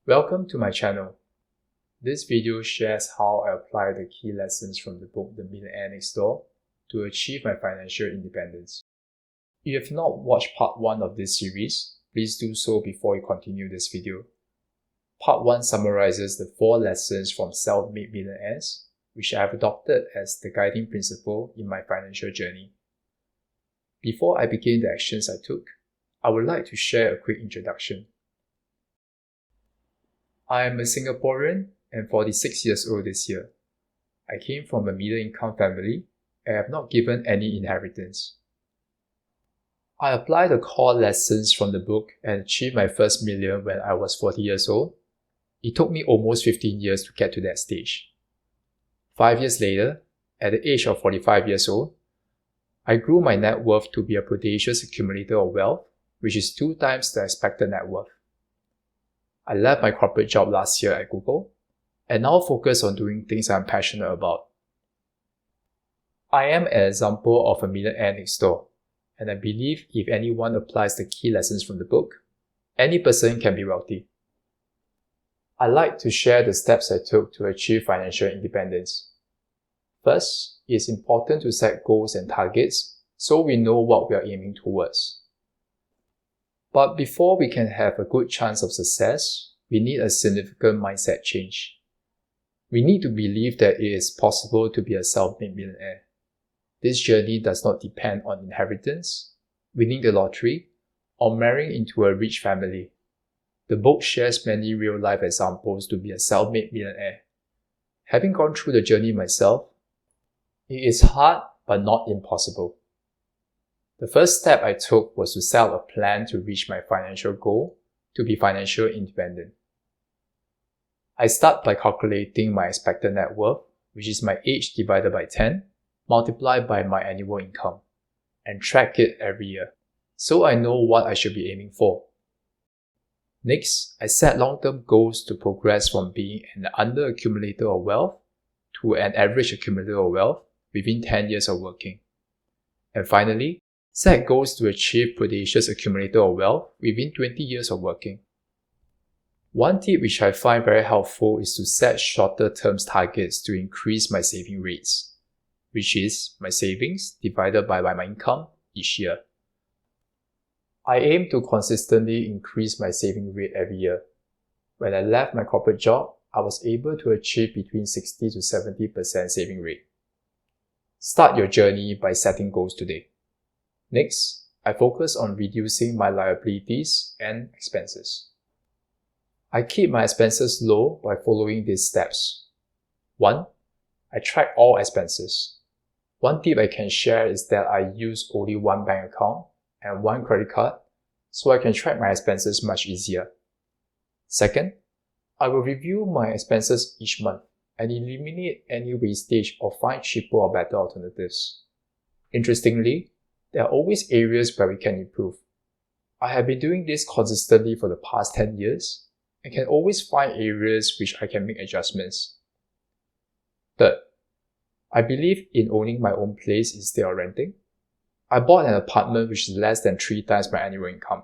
Welcome to my channel. This video shares how I apply the key lessons from the book The Millionaire Next Door to achieve my financial independence. If you have not watched part 1 of this series, please do so before you continue this video. Part 1 summarizes the 4 lessons from self-made millionaires, which I have adopted as the guiding principle in my financial journey. Before I begin the actions I took, I would like to share a quick introduction. I am a Singaporean and 46 years old this year. I came from a middle-income family and have not given any inheritance. I applied the core lessons from the book and achieved my first million when I was 40 years old. It took me almost 15 years to get to that stage. 5 years later, at the age of 45 years old, I grew my net worth to be a prodigious accumulator of wealth, which is 2 times the expected net worth. I left my corporate job last year at Google and now focus on doing things I'm passionate about. I am an example of a millionaire next door, and I believe if anyone applies the key lessons from the book, any person can be wealthy. I like to share the steps I took to achieve financial independence. First, it is important to set goals and targets so we know what we are aiming towards. But before we can have a good chance of success, we need a significant mindset change. We need to believe that it is possible to be a self-made millionaire. This journey does not depend on inheritance, winning the lottery, or marrying into a rich family. The book shares many real-life examples to be a self-made millionaire. Having gone through the journey myself, it is hard but not impossible. The first step I took was to set out a plan to reach my financial goal to be financially independent. I start by calculating my expected net worth, which is my age divided by 10, multiplied by my annual income, and track it every year, so I know what I should be aiming for. Next, I set long-term goals to progress from being an under-accumulator of wealth to an average accumulator of wealth within 10 years of working. And finally, set goals to achieve prodigious accumulator of wealth within 20 years of working. One tip which I find very helpful is to set shorter term targets to increase my saving rates, which is my savings divided by my income each year. I aim to consistently increase my saving rate every year. When I left my corporate job, I was able to achieve between 60 to 70% saving rate. Start your journey by setting goals today. Next, I focus on reducing my liabilities and expenses. I keep my expenses low by following these steps. 1. I track all expenses. One tip I can share is that I use only one bank account and one credit card, so I can track my expenses much easier. Second, I will review my expenses each month and eliminate any wastage or find cheaper or better alternatives. Interestingly, there are always areas where we can improve. I have been doing this consistently for the past 10 years and can always find areas which I can make adjustments. Third, I believe in owning my own place instead of renting. I bought an apartment which is less than 3 times my annual income.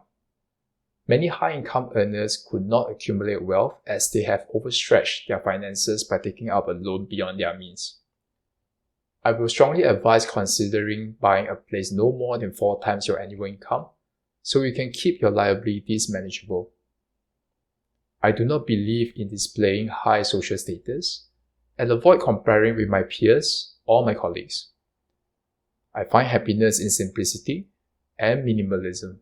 Many high-income earners could not accumulate wealth as they have overstretched their finances by taking out a loan beyond their means. I will strongly advise considering buying a place no more than 4 times your annual income, so you can keep your liabilities manageable. I do not believe in displaying high social status and avoid comparing with my peers or my colleagues. I find happiness in simplicity and minimalism.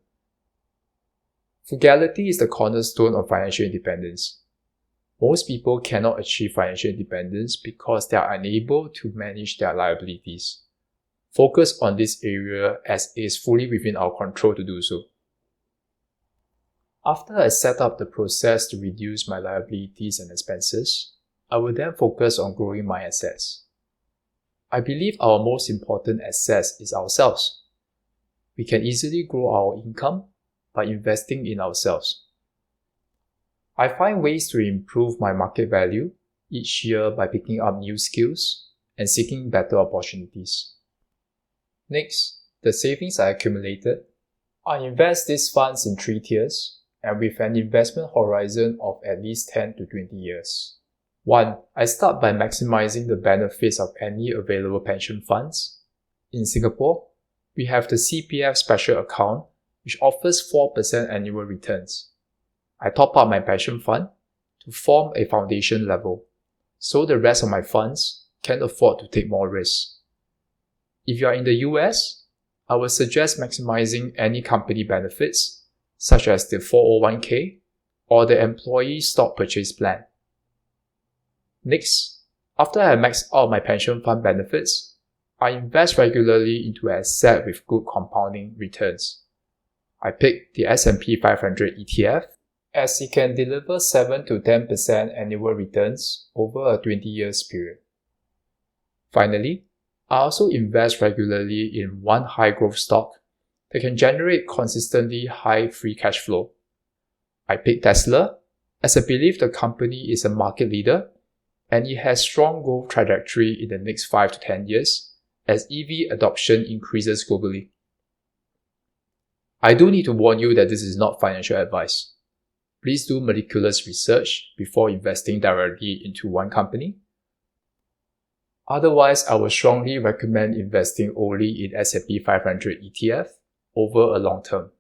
Frugality is the cornerstone of financial independence. Most people cannot achieve financial independence because they are unable to manage their liabilities. Focus on this area as it is fully within our control to do so. After I set up the process to reduce my liabilities and expenses, I will then focus on growing my assets. I believe our most important asset is ourselves. We can easily grow our income by investing in ourselves. I find ways to improve my market value each year by picking up new skills and seeking better opportunities. Next, the savings I accumulated. I invest these funds in 3 tiers: and with an investment horizon of at least 10 to 20 years. 1. I start by maximizing the benefits of any available pension funds. In Singapore, we have the CPF Special Account, which offers 4% annual returns. I top up my pension fund to form a foundation level, so the rest of my funds can afford to take more risks. If you are in the US, I would suggest maximizing any company benefits, such as the 401k or the employee stock purchase plan. Next, after I max out my pension fund benefits, I invest regularly into an asset with good compounding returns. I pick the S&P 500 ETF as it can deliver 7 to 10% annual returns over a 20 years period. Finally, I also invest regularly in one high growth stock that can generate consistently high free cash flow. I pick Tesla as I believe the company is a market leader and it has strong growth trajectory in the next 5 to 10 years as EV adoption increases globally. I do need to warn you that this is not financial advice. Please do meticulous research before investing directly into one company. Otherwise, I would strongly recommend investing only in S&P 500 ETF over a long term.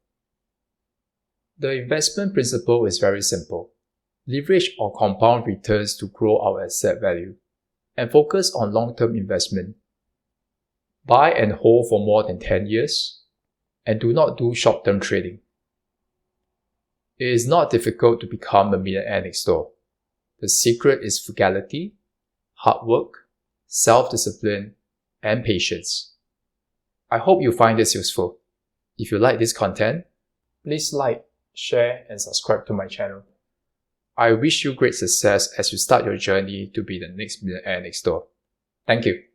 The investment principle is very simple. Leverage or compound returns to grow our asset value and focus on long-term investment. Buy and hold for more than 10 years and do not do short-term trading. It is not difficult to become a millionaire next door. The secret is frugality, hard work, self-discipline, and patience. I hope you find this useful. If you like this content, please like, share, and subscribe to my channel. I wish you great success as you start your journey to be the next millionaire next door. Thank you.